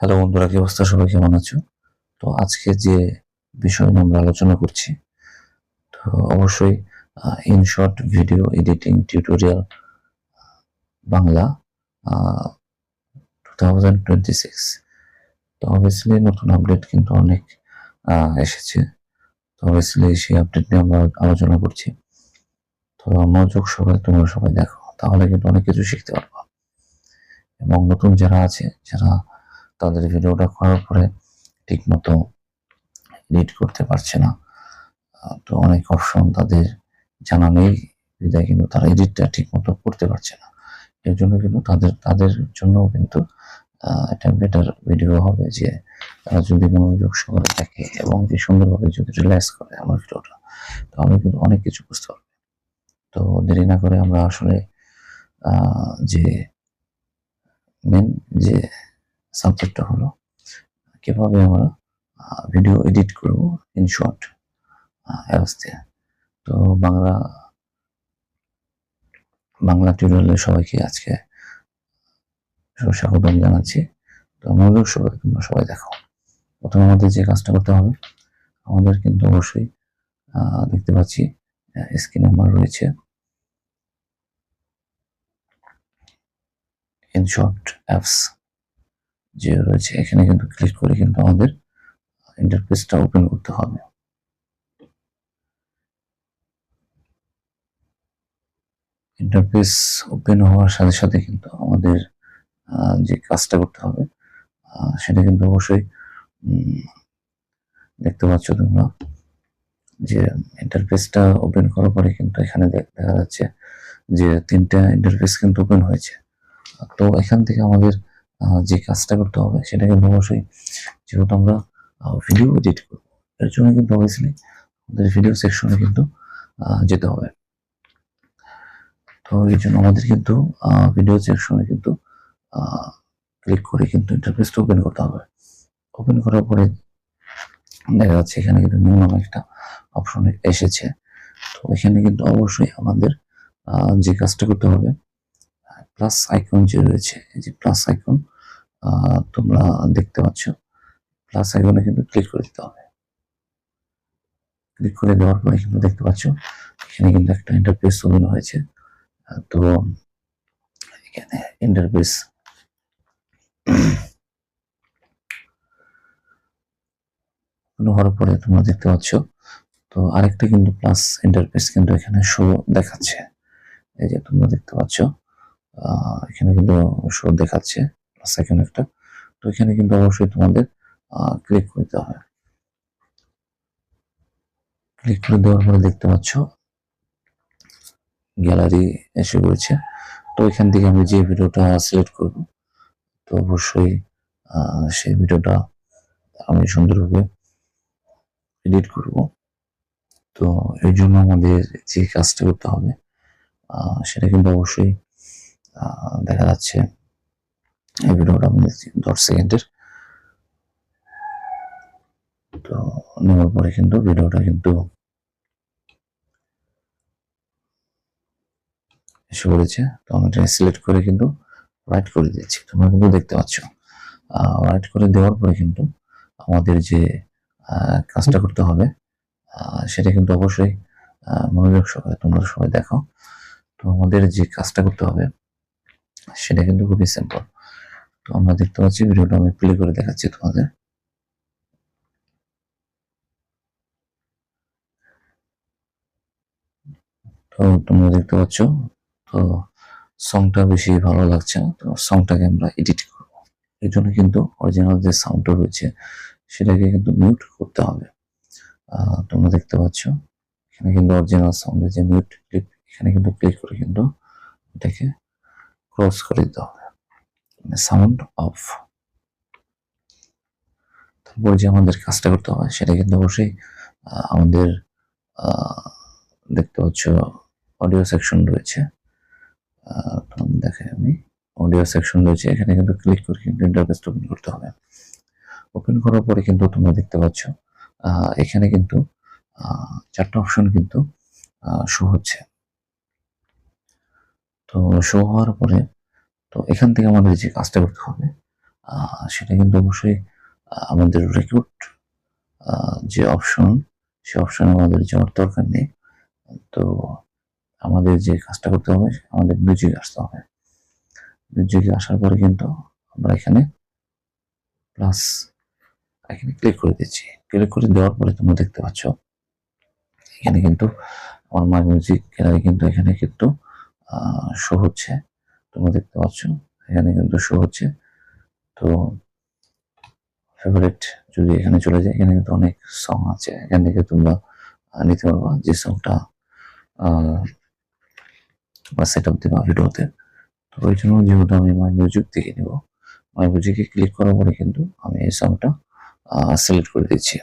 Hello বন্ধুরা, কি অবস্থা? সবাই কেমন আছো? তো আজকে যে বিষয় নিয়ে আমরা আলোচনা করছি, তো অবশ্যই in short video editing tutorial Bangla 2026। তো অবভিয়াসলি নতুন আপডেট কিন্তু অনেক এসেছে। তো অবভিয়াসলি সেই আপডেট নিয়ে আমরা আলোচনা করছি। তো মনোযোগ সবাই, তোমরা সবাই দেখো, তাহলে কিন্তু অনেক কিছু শিখতে পারবো। এবং নতুন যারা আছে, যারা তাদের ভিডিওটা করার পরে ঠিক মতো এডিট করতে পারছে না, তো অনেক অপশন তাদের জানা নেই বিধায় কিন্তু তারা এডিটটা ঠিক মতো করতে পারছে না। এর জন্য কিন্তু তাদের জন্য কিন্তু একটা বেটার ভিডিও হবে, যে তারা যদি মনোযোগ সহকারে দেখে এবং যে সুন্দরভাবে যদি রিল্যাক্স করে আমার ভিডিওটা, তাহলে কিন্তু অনেক কিছু বুঝতে পারবে। তো দেরি না করে আমরা আসলে যে মেন যে সাবজেক্টটা হলো কিভাবে আমরা ভিডিও এডিট করব ইন শর্ট অ্যাপস দিয়ে। তো বাংলা টিউটোরিয়ালে সবাইকে আজকে স্বাগতম জানাচ্ছি। তো মনোযোগ সবাই, তোমরা সবাই দেখো। প্রথমে আমাদের যে কাজটা করতে হবে, আমাদের কিন্তু অবশ্যই দেখতে পাচ্ছি স্ক্রিনে আমার রয়েছে ইনশর্ট অ্যাপস যে রয়েছে, এখানে কিন্তু ক্লিক করে কিন্তু আমাদের ইন্টারফেসটা ওপেন করতে হবে। ইন্টারফেস ওপেন হওয়ার সাথে সাথে কিন্তু আমাদের যে কাজটা করতে হবে সেটা কিন্তু অবশ্যই দেখতে পাচ্ছ তোমরা যে ইন্টারফেসটা ওপেন করার পরে কিন্তু এখানে দেখা যাচ্ছে যে তিনটা ইন্টারফেস কিন্তু ওপেন হয়েছে। তো এখান থেকে আমাদের যে কাজটা করতে হবে সেটা কিন্তু অবশ্যই, যেহেতু আমরা ভিডিও এডিট করবো, এর জন্য কিন্তু অবভিয়াসলি আমাদের ভিডিও সেকশনে কিন্তু যেতে হবে। তো এই জন্য আমাদের কিন্তু ভিডিও সেকশনে কিন্তু ক্লিক করে কিন্তু ইন্টারফেসটা ওপেন করতে হবে। ওপেন করার পরে দেখা যাচ্ছে এখানে কিন্তু নিউ নামে একটা অপশন এসেছে। তো এখানে কিন্তু অবশ্যই আমাদের যে কাজটা করতে হবে, প্লাস আইকন যে রয়েছে, এই যে প্লাস আইকন তোমরা দেখতে পাচ্ছ, প্লাস আইকনে কিন্তু ক্লিক করে দিতে হবে। ক্লিক করে দেওয়ার পরে কিন্তু দেখতে পাচ্ছ এখানে কিন্তু একটা ইন্টারফেস ওপেন হয়েছে। তো এখানে ইন্টারফেস হওয়ার পরে তোমরা দেখতে পাচ্ছ, তো আরেকটা কিন্তু প্লাস ইন্টারফেস কিন্তু এখানে শো দেখাচ্ছে। এই যে তোমরা দেখতে পাচ্ছ এখানে কিন্তু শো দেখাচ্ছে প্লাস আইকন একটা। তো এখানে কিন্তু অবশ্যই তোমাদের ক্লিক করতে হবে। ক্লিক করে দেওয়ার পরে দেখতে পাচ্ছ গ্যালারি এসে পড়েছে। তো এখান থেকে আমি যে ভিডিওটা সিলেক্ট করব, তো অবশ্যই সেই ভিডিওটা আমি সুন্দরভাবে এডিট করব। তো এই জন্য আমাদের যে কাজটা করতে হবে সেটা কিন্তু অবশ্যই দেখা যাচ্ছে এই ভিডিওটা আমি 10 সেকেন্ডের। তো নেওয়ার পরে কিন্তু ভিডিওটা কিন্তু এসে পড়েছে। তো আমি এটা সিলেক্ট করে কিন্তু রাইট করে দিচ্ছি, তোমরা কিন্তু দেখতে পাচ্ছ। রাইট করে দেওয়ার পরে কিন্তু আমাদের যে কাজটা করতে হবে সেটা কিন্তু অবশ্যই মনোযোগ সহকারে তোমরা সবাই দেখো। তো আমাদের যে কাজটা করতে হবে সেটা কিন্তু খুবই সিম্পল। তো আমরা দেখতে পাচ্ছি, ভিডিওটা আমি প্লে করে দেখাচ্ছি তোমাদের। তো তোমরা দেখতে পাচ্ছ, তো সংটা বেশি ভালো লাগছে না, তো সংটাকে আমরা এডিট করব। এর জন্য কিন্তু অরিজিনাল যে সাউন্ডটা রয়েছে সেটাকে কিন্তু মিউট করতে হবে। তোমরা দেখতে পাচ্ছ এখানে কিন্তু অরিজিনাল সাউন্ডের যে মিউট ক্লিপ, এখানে কিন্তু ক্লিক করে কিন্তু এটাকে ক্লোজ করে দিতে হবে, মানে সাউন্ড অফ। তারপর যে আমাদের কাজটা করতে হবে সেটা কিন্তু অবশ্যই আমাদের দেখতে পাচ্ছ অডিও সেকশন রয়েছে। দেখাই আমি, অডিও সেকশন রয়েছে, এখানে কিন্তু ক্লিক করে কিন্তু ইন্টারফেসটা ওপেন করতে হবে। ওপেন করার পরে কিন্তু তোমরা দেখতে পাচ্ছ এখানে কিন্তু চারটা অপশন কিন্তু শো হচ্ছে। তো শো হওয়ার পরে তো এখান থেকে আমাদের যে কাজটা করতে হবে, সেটা কিন্তু অবশ্যই আমাদের রেকর্ড যে অপশন, সে অপশনে আমাদের যাওয়ার দরকার নেই। তো আমাদের যে কাজটা করতে হবে, আমাদের মিউজিক আসতে হবে। মিউজিকে আসার পরে কিন্তু আমরা এখানে প্লাস এখানে ক্লিক করে দিচ্ছি। ক্লিক করে দেওয়ার পরে তোমরা দেখতে পাচ্ছ এখানে কিন্তু আমার মাই মিউজিক গ্যালারি কিন্তু এখানে কিন্তু শো হচ্ছে। তোমরা দেখতে পাচ্ছ এখানে কিন্তু শো হচ্ছে। তো ফেভারিট যদি এখানে চলে যায়, এখানে কিন্তু অনেক সং আছে, এখান থেকে তোমরা নিতে পারবা যে সংটা সেট আপ দেবা ভিডিওতে। তো ওই জন্য যেহেতু আমি মাই মিউজিক থেকে নিব, মাই মিউজিকে ক্লিক করার পরে কিন্তু আমি এই সংটা সিলেক্ট করে দিচ্ছি।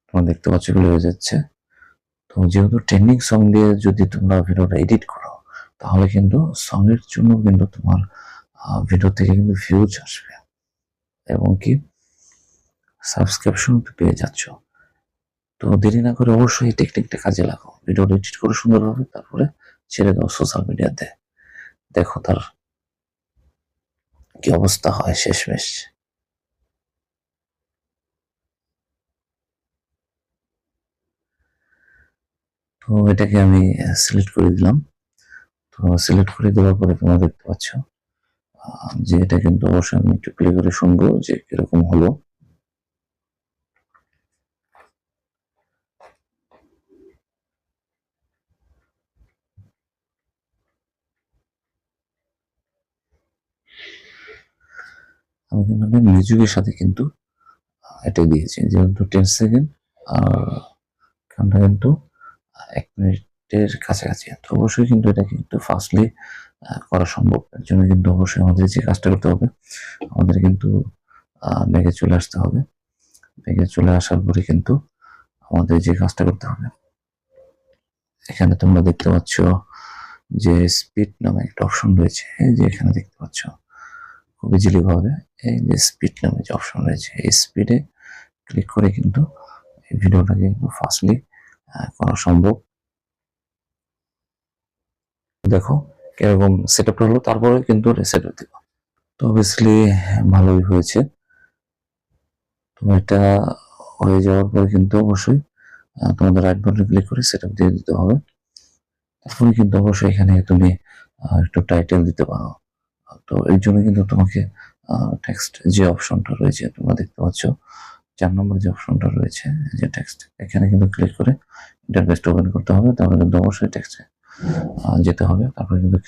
তোমরা দেখতে পাচ্ছ এগুলো হয়ে যাচ্ছে। তো যেহেতু ট্রেন্ডিং সং দিয়ে যদি তোমরা ভিডিওটা এডিট করো, তাহলে কিন্তু সং এর জন্য কিন্তু তোমার ভিডিও থেকে কিন্তু ভিউজ আসবে এবং কি সাবস্ক্রিপশন পেয়ে যাচ্ছ। তো দেরি না করে অবশ্যই এই টেকনিকটা কাজে লাগাও, ভিডিও এডিট করে সুন্দরভাবে তারপরে ছেড়ে দাও সোশ্যাল মিডিয়াতে। দেখো তার কি অবস্থা হয় শেষমেশ। তো এটাকে আমি সিলেক্ট করে দিলাম। তো সিলেক্ট করে দেওয়ার পরে তোমরা দেখতে পাচ্ছ যে এটা কিন্তু অবশ্যই আমি একটু প্লে করে শুনবো যে কিরকম হলো। আমি কিন্তু মিউজিকের সাথে কিন্তু এটাই দিয়েছি, যেহেতু 10 সেকেন্ড আর গানটা কিন্তু 1 মিনিটের কাছাকাছি। তো অবশ্যই কিন্তু এটা কিন্তু ফাস্টলি করা সম্ভব। এর জন্য কিন্তু অবশ্যই আমাদের যে কাজটা করতে হবে, আমাদের কিন্তু ব্যাগে চলে আসতে হবে। ব্যাগে চলে আসার পরে কিন্তু আমাদের যে কাজটা করতে হবে, এখানে তোমরা দেখতে পাচ্ছ যে স্পিড নামে একটা অপশন রয়েছে। এই যে এখানে দেখতে পাচ্ছ খুব ইজিলি ভাবে এই যে স্পিড নামে যে অপশন রয়েছে, এই স্পিডে ক্লিক করে কিন্তু এই ভিডিওটাকে কিন্তু ফাস্টলি করা সম্ভব। দেখো কিরকম সেট আপ হলো, তারপরে কিন্তু রিসেট হতে হবে। তো অবভিয়াসলি ভালোই হয়েছে। তো এটা হয়ে যাওয়ার পরে কিন্তু অবশ্যই তোমাদের রাইট বাটনে ক্লিক করে সেট আপ দিয়ে দিতে হবে। তারপরে কিন্তু অবশ্যই এখানে তুমি একটু টাইটেল দিতে পারো। তো এই জন্য কিন্তু তোমাকে টেক্সট যে অপশনটা রয়েছে তোমরা দেখতে পাচ্ছ 4 নম্বর যে অপশনটা রয়েছে যে টেক্সট, এখানে কিন্তু ক্লিক করে ইন্টারফেসটা ওপেন করতে হবে। তাহলে কিন্তু অবশ্যই টেক্সটে যেতে হবে। তারপরে কিন্তু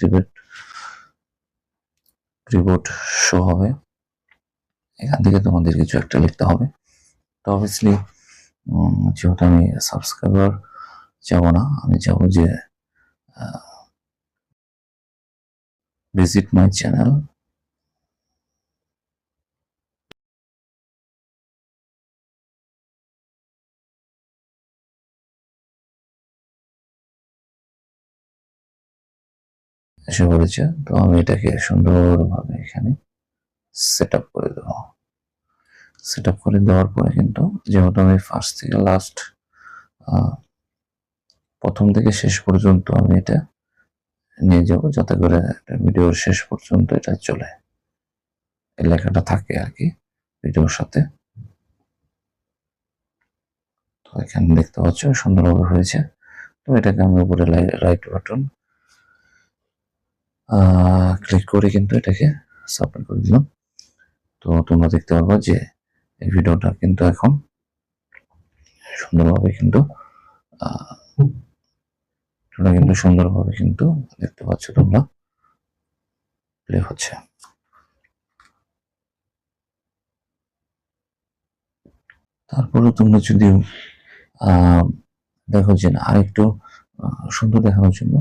কিবোর্ড শো হবে, এখান থেকে তোমাদের কিছু একটা লিখতে হবে। তো অবভিয়াসলি যেহেতু আমি সাবস্ক্রাইবার যাবো না, আমি যাবো যে ভিজিট মাই চ্যানেল। এসে পড়েছে। তো আমি এটাকে সুন্দরভাবে এখানে সেট আপ করে দেবো। সেট আপ করে দেওয়ার পরে কিন্তু যেহেতু আমি ফার্স্ট থেকে লাস্ট প্রথম থেকে শেষ পর্যন্ত আমি এটা নিয়ে যাবো, যাতে করে ভিডিওর শেষ পর্যন্ত এটা চলে, এই লেখাটা থাকে আর কি ভিডিওর সাথে। তো এখানে দেখতে পাচ্ছ সুন্দরভাবে হয়েছে। তো এটাকে আমি উপরে রাইট বাটন ক্লিক করে কিন্তু এটাকে সাবমিট করে দিলাম। তো তোমরা দেখতে পারবা যে এই ভিডিওটা কিন্তু এখন সুন্দরভাবে কিন্তু দেখতে পাচ্ছ তোমরা প্লে হচ্ছে। তারপরে তোমরা যদি দেখো যে না আরেকটু সুন্দর দেখানোর জন্য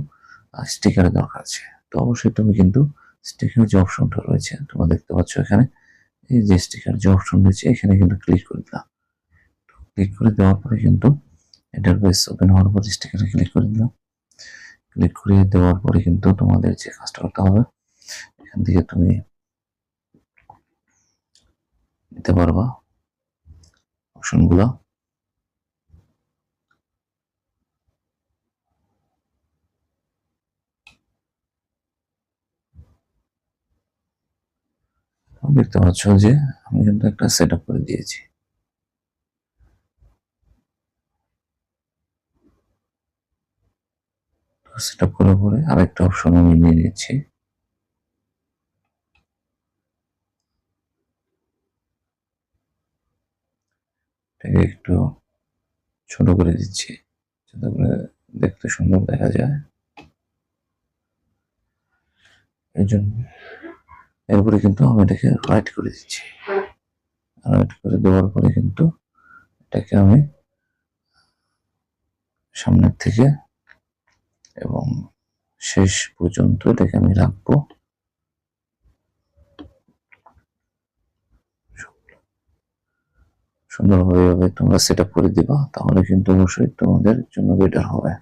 স্টিকারের দরকার আছে, তো অবশ্যই তুমি কিন্তু স্টিকার যে অপশনটা রয়েছে তোমরা দেখতে পাচ্ছ এখানে, এই যে স্টিকার যে অপশন রয়েছে এখানে কিন্তু ক্লিক করে দিলাম। ক্লিক করে দেওয়ার পরে কিন্তু ইন্টারফেস ওপেন হওয়ার পর স্টিকারে ক্লিক করে দিলাম। ক্লিক করে দেওয়ার পরে কিন্তু তোমাদের যে কাজটা করতে হবে, এখান থেকে তুমি নিতে পারবা অপশনগুলো। দেখতে পাচ্ছ যে আমি কিন্তু একটা সেট আপ করে দিয়েছি। সেট আপ করার পরে আরেকটা অপশন আমি নিয়ে নিচ্ছি। এটাকে একটু ছোট করে দিচ্ছি যাতে করে দেখতে সুন্দর দেখা যায়। এই জন্য এরপরে কিন্তু আমি এটাকে রাইট করে দিচ্ছি। রাইট করে দেওয়ার পরে কিন্তু এটাকে আমি সামনের থেকে এবং শেষ পর্যন্ত এটাকে আমি রাখবো। সুন্দরভাবে তোমরা সেট আপ করে দিবা, তাহলে কিন্তু অবশ্যই তোমাদের জন্য বেটার হবে।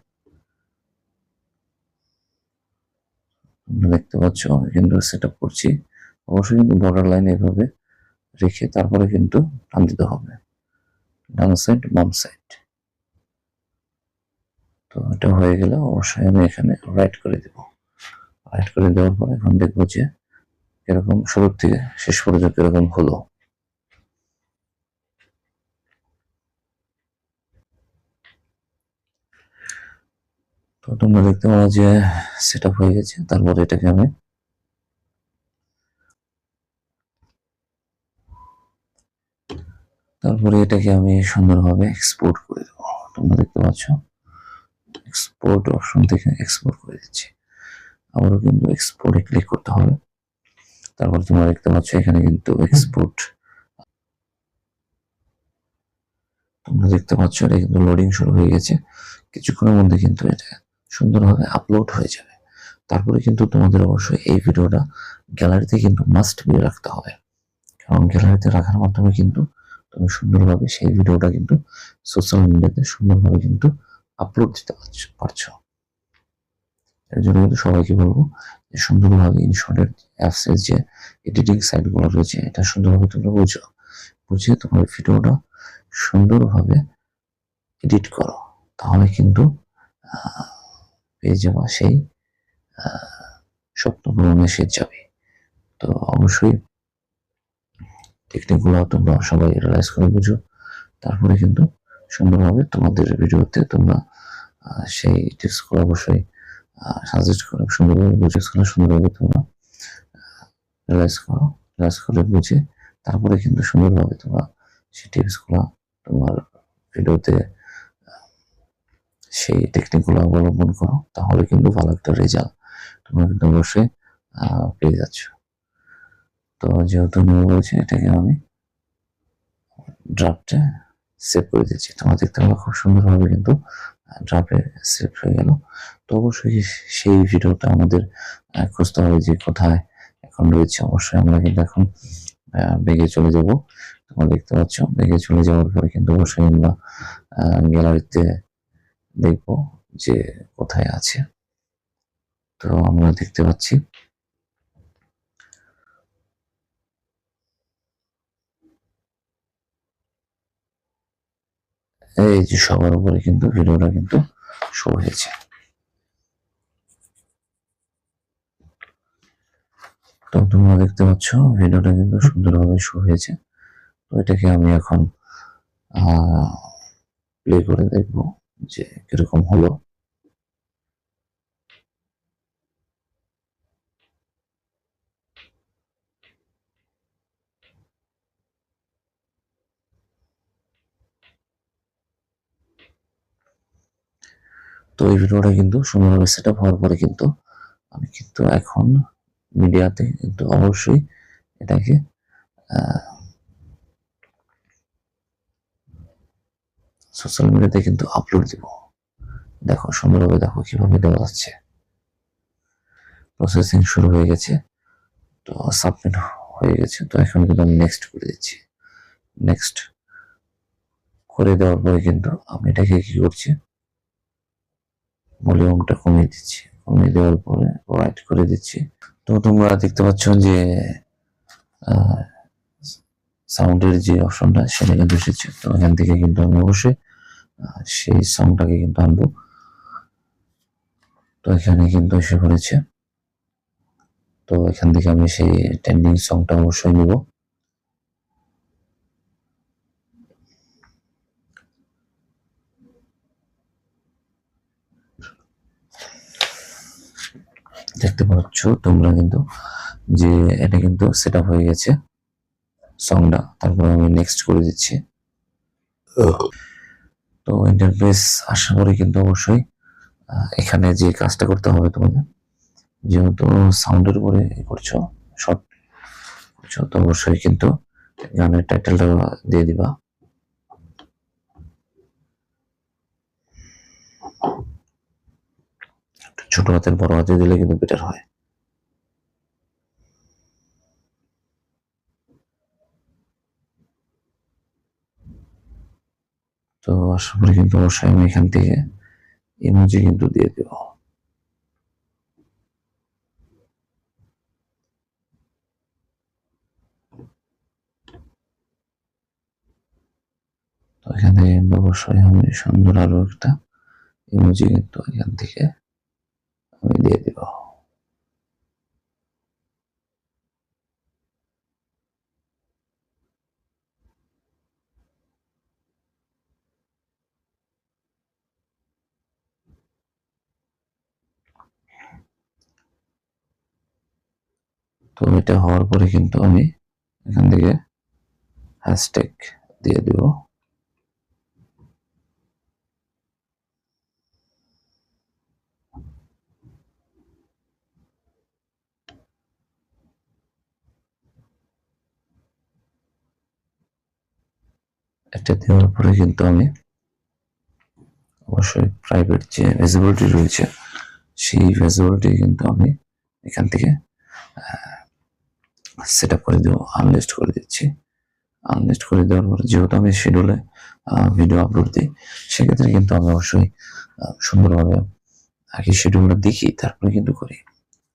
তোমরা দেখতে পাচ্ছ আমি কিন্তু সেট আপ করছি। অবশ্যই কিন্তু বর্ডার লাইন এভাবে রেখে তারপরে কিন্তু টান দিতে হবে, ডান সাইড বাম সাইড। তো এটা হয়ে গেলে অবশ্যই আমি এখানে রাইট করে দেব। রাইট করে দেওয়ার পরে এখন দেখবো যে এরকম শুরু থেকে শেষ পর্যন্ত এরকম হলো। তো তোমরা দেখতে পাবো যে সেট আপ হয়ে গেছে। তারপরে এটাকে আমি সুন্দরভাবে এক্সপোর্ট করে দেবো। তোমরা দেখতে পাচ্ছ এক্সপোর্ট অপশন থেকে এক্সপোর্ট করে দিচ্ছি। আবারও কিন্তু এক্সপোর্টে ক্লিক করতে হবে। তারপর তোমরা দেখতে পাচ্ছ এখানে কিন্তু এক্সপোর্ট, তোমরা দেখতে পাচ্ছ এটা কিন্তু লোডিং শুরু হয়ে গেছে। কিছুক্ষণের মধ্যে কিন্তু এটা সুন্দরভাবে আপলোড হয়ে যাবে। তারপরে কিন্তু তোমাদের অবশ্যই এই ভিডিওটা গ্যালারিতে কিন্তু মাস্ট বি রাখতে হবে, কারণ গ্যালারিতে রাখার মাধ্যমে কিন্তু তুমি সুন্দরভাবে সেই ভিডিওটা কিন্তু সোশ্যাল মিডিয়াতে সুন্দরভাবে কিন্তু আপলোড দিতে পারছো। এর জন্য কিন্তু সবাইকে বলবো যে সুন্দরভাবে ইনশটের অ্যাপসের যে এডিটিং সাইটগুলো রয়েছে এটা সুন্দরভাবে তোমরা বুঝিয়ে তোমার ভিডিওটা সুন্দরভাবে এডিট করো, তাহলে কিন্তু পেয়ে যাওয়া সেই স্বপ্ন পূরণে সে যাবে। তো অবশ্যই টেকনিকগুলো তোমরা সবাই রিয়েলাইজ করে বুঝো, তারপরে কিন্তু সুন্দরভাবে তোমাদের ভিডিওতে তোমরা সেই টিপসগুলো অবশ্যই সাজেস্ট করো, সুন্দরভাবে সুন্দরভাবে তোমরা রিয়েলাইজ করে বুঝে তারপরে কিন্তু সুন্দরভাবে তোমরা সেই টিপসগুলো তোমার ভিডিওতে সেই টেকনিকগুলো অবলম্বন করো, তাহলে কিন্তু ভালো একটা রেজাল্ট তোমরা কিন্তু অবশ্যই পেয়ে যাচ্ছ। তো যেহেতু নিয়ে বলছি এটাকে আমি ড্রাফটে সেভ করে দিচ্ছি। তোমরা দেখতে পাবো খুব সুন্দরভাবে কিন্তু ড্রাফটে সেভ হয়ে গেল। তো অবশ্যই সেই ভিডিওটা আমাদের খুঁজতে হবে যে কোথায় এখন রয়েছে। অবশ্যই আমরা কিন্তু এখন বেগে চলে যাব। তোমরা দেখতে পাচ্ছ বেগে চলে যাওয়ার পরে কিন্তু অবশ্যই আমরা গ্যালারিতে দেখবো যে কোথায় আছে। তো আমরা দেখতে পাচ্ছি এই যে সবার উপরে কিন্তু ভিডিওটা কিন্তু শো হয়েছে। তো তোমরা দেখতে পাচ্ছ ভিডিওটা কিন্তু সুন্দরভাবে শো হয়েছে। তো এটাকে আমি এখন প্লে করে দেখবো যে কিরকম হলো। তো এই ভিডিওটা কিন্তু সুন্দরভাবে সেট আপ হওয়ার পরে কিন্তু আমি কিন্তু এখন মিডিয়াতে কিন্তু অবশ্যই এটাকে সোশ্যাল মিডিয়াতে কিন্তু আপলোড দিব। দেখো সুন্দরভাবে দেখো কিভাবে দেওয়া যাচ্ছে। প্রসেসিং শুরু হয়ে গেছে, তো সাবমিট হয়ে গেছে। তো এখন কিন্তু আমি নেক্সট করে দিচ্ছি। নেক্সট করে দেওয়ার পরে কিন্তু আমি এটাকে কি করছি, ভলিউমটা কমিয়ে দিচ্ছি। কমিয়ে দেওয়ার পরে রাইট করে দিচ্ছি। তো তোমরা দেখতে পাচ্ছ যে সাউন্ডের যে অপশনটা সেটা কিন্তু এসেছে। তো এখান থেকে কিন্তু আমি অবশ্যই সেই সাউন্ডটাকে কিন্তু আনবো। তো এখানে কিন্তু এসে পড়েছে। তো তো এখান থেকে আমি সেই ট্রেন্ডিং সংটা অবশ্যই নিব। দেখতে পাচ্ছ তোমরা কিন্তু যে এটা কিন্তু সেট আপ হয়ে গেছে সংটা। তারপর আমি নেক্সট করে দিচ্ছি। তো ইন্টারফেস আসার পরে কিন্তু অবশ্যই এখানে যে কাজটা করতে হবে তোমাদের, যেহেতু সাউন্ডের উপরে করছো, শর্ট করছো, তো অবশ্যই কিন্তু গানের টাইটেলটা দিয়ে দিবা। ছোট হাতের বড় হাতে দিলে কিন্তু বেটার হয়। তো আশা করি কিন্তু অবশ্যই আমি এখান থেকে ইমোজি কিন্তু দিয়ে দেব। তো এখান থেকে কিন্তু অবশ্যই আমি সুন্দর আরো একটা ইমোজি কিন্তু এখান থেকে আমি দিয়ে দিব। তো এটা হওয়ার পরে কিন্তু আমি এখান থেকে হ্যাশট্যাগ দিয়ে দিব। এটা দেওয়ার পরে কিন্তু আমি অবশ্যই প্রাইভেট যে ভিজিবিলিটি রয়েছে সেই ভিজিবিলিটি কিন্তু আমি এখান থেকে সেট আপ করে দেবো, আনলিস্ট করে দিচ্ছি। আনলিস্ট করে দেওয়ার পরে যেহেতু আমি শিডিউলে ভিডিও আপলোড দিই, সেক্ষেত্রে কিন্তু আমি অবশ্যই সুন্দরভাবে আগে শিডিউলটা দেখি, তারপরে কিন্তু করি।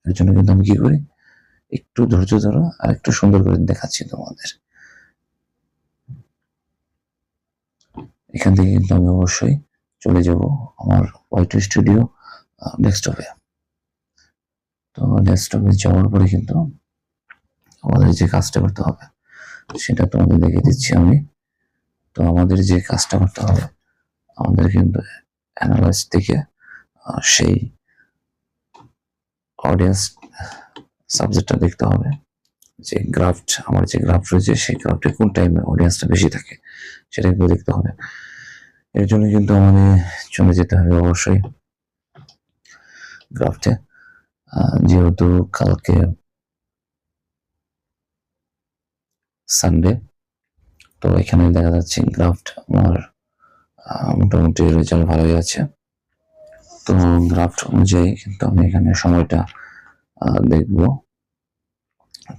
এর জন্য কিন্তু আমি কি করি, একটু ধৈর্য ধরো আর একটু সুন্দর করে দেখাচ্ছি তোমাদের। এখান থেকে কিন্তু আমি অবশ্যই চলে যাব আমার ওয়াইটি স্টুডিও ডেস্কটপে। তো ডেস্কটপে যাওয়ার পরে কিন্তু আমাদের যে কাজটা করতে হবে সেটা তোমাদের দেখে দিচ্ছি আমি। তো আমাদের যে কাজটা করতে হবে, আমাদের কিন্তু অ্যানালাইজ থেকে সেই অডিয়েন্স সাবজেক্টটা দেখতে হবে, যে গ্রাফট আমার যে গ্রাফ রয়েছে সেই গ্রাফটে কোন টাইমে অডিয়েন্সটা বেশি থাকে সেটা একটু দেখতে হবে। এর জন্য কিন্তু আমাদের চলে যেতে হবে অবশ্যই গ্রাফটে। যেহেতু কালকে সানডে, তো এখানে দেখা যাচ্ছে গ্রাফট আমার মোটামুটি রেজাল্ট ভালোই আছে। তো গ্রাফট অনুযায়ী কিন্তু আমি এখানে সময়টা দেখব।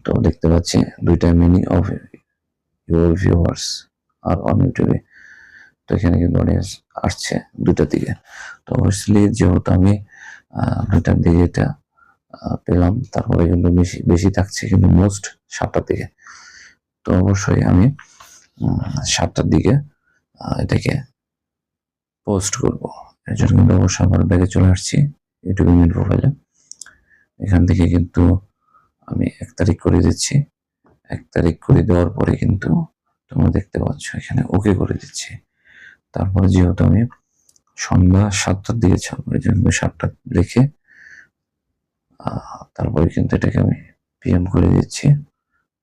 তো দেখতে পাচ্ছি 2টা মিনিং অফ ইউর ভিউয়ার্স আর অন ইউটিউবে। তো এখানে কিন্তু অডিয়েন্স আসছে 2টার দিকে। তো অবশ্যই যেহেতু আমি 2টার দিকে এটা পেলাম, তারপরে কিন্তু বেশি বেশি থাকছে কিন্তু মোস্ট 7টার দিকে। তো অবশ্যই আমি 7টার দিকে এটাকে পোস্ট করব। এর জন্য কিন্তু অবশ্যই আমার ব্যাগে চলে আসছি ইউটিউব মেন প্রোফাইলে। এখান থেকে কিন্তু আমি 1 তারিখ করে দিচ্ছি। 1 তারিখ করে দেওয়ার পরে কিন্তু তোমরা দেখতে পাচ্ছ এখানে ওকে করে দিচ্ছি। তারপরে যেহেতু আমি সন্ধ্যা 7টার দিকে ছাড়বো, এই জন্য 7টা লিখে তারপরে কিন্তু এটাকে আমি পিএম করে দিচ্ছি।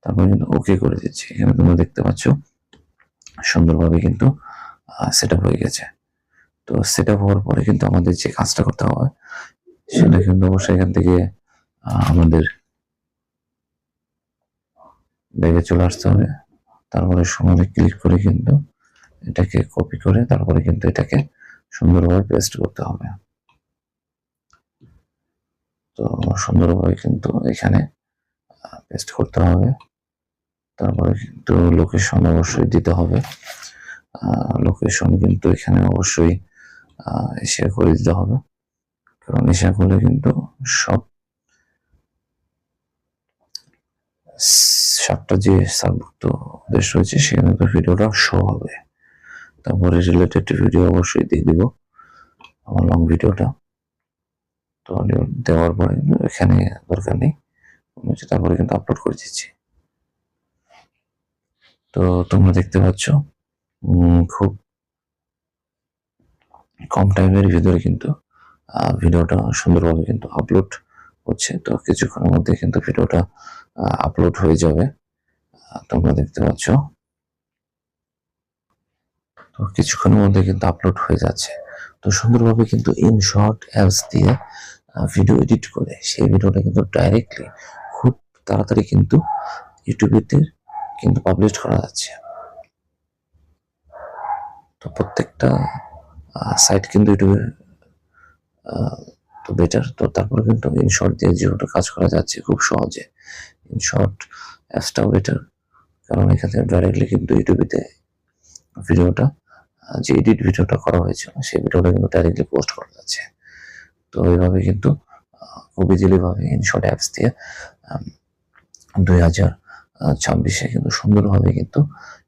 তারপরে কিন্তু ওকে করে দিচ্ছি। এখানে তোমরা দেখতে পাচ্ছ সুন্দরভাবে কিন্তু সেট আপ হয়ে গেছে। তো সেট আপ হওয়ার পরে কিন্তু আমাদের যে কাজটা করতে হবে সেটা কিন্তু অবশ্যই এখান থেকে আমাদের ব্যাগে চলে আসতে হবে। তারপরে সমানে ক্লিক করে কিন্তু এটাকে কপি করে তারপরে কিন্তু এটাকে সুন্দরভাবে পেস্ট করতে হবে। তো সুন্দরভাবে কিন্তু এখানে পেস্ট করতে হবে। তারপরে কিন্তু লোকেশন অবশ্যই দিতে হবে। লোকেশন কিন্তু এখানে অবশ্যই শেয়ার করে দিতে হবে, কারণ শেয়ার করলে কিন্তু সব 7টা যে সাবভুক্ত দেশ রয়েছে সেখানে তো ভিডিওটা শো হবে। তারপরে রিলেটেড ভিডিও অবশ্যই দিয়ে দিব আমার লং ভিডিওটা। তো দেওয়ার পরে এখানে দরকার নেই, তারপরে কিন্তু আপলোড করে দিচ্ছি। তো তোমরা দেখতে পাচ্ছ খুব কম টাইমের ভিতরে কিন্তু ভিডিওটা সুন্দরভাবে কিন্তু আপলোড হচ্ছে। তো কিছুক্ষণের মধ্যে কিন্তু ভিডিওটা আপলোড হয়ে যাবে, তোমরা দেখতে পাচ্ছ। তো কিছুক্ষণের মধ্যে কিন্তু আপলোড হয়ে যাচ্ছে। তো সুন্দরভাবে কিন্তু ইনশর্ট অ্যাপস দিয়ে ভিডিও এডিট করে সেই ভিডিওটা কিন্তু ডাইরেক্টলি খুব তাড়াতাড়ি কিন্তু ইউটিউবেতে কিন্তু পাবলিশ করা যাচ্ছে। তো প্রত্যেকটা সাইট কিন্তু ইউটিউবের তো বেটার। তো তারপরে কিন্তু ইনশর্ট দিয়ে যেহেতু কাজ করা যাচ্ছে খুব সহজে, ইনশর্ট অ্যাপসটাও বেটার, কারণ এখানে ডাইরেক্টলি কিন্তু ইউটিউবেতে ভিডিওটা যে এডিট ভিডিওটা করা হয়েছিল সেই ভিডিওটা কিন্তু ডাইরেক্টলি পোস্ট করা যাচ্ছে। তো এইভাবে কিন্তু খুব ইজিলি ভাবে ইনশর্ট অ্যাপস দিয়ে 2026 কিন্তু সুন্দরভাবে কিন্তু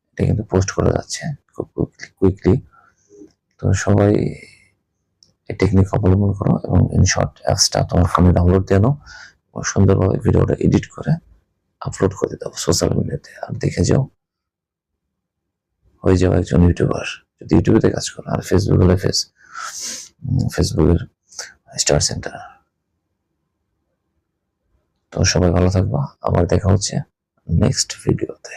এটা কিন্তু পোস্ট করা যাচ্ছে খুব কুইকলি। তো সবাই এই টেকনিক অবলম্বন করো এবং ইনশর্ট অ্যাপসটা তোমার ফোনে ডাউনলোড দিয়ে নাও এবং সুন্দরভাবে ভিডিওটা এডিট করে আপলোড করে দাও সোশ্যাল মিডিয়াতে, আর দেখে যাও, হয়ে যাও একজন ইউটিউবার যদি ইউটিউবে কাজ করো। আর ফেসবুক হলে ফেসবুকের স্টার সেন্টার। তো সবাই ভালো থাকবা, আবার দেখা হচ্ছে নেক্সট ভিডিওতে।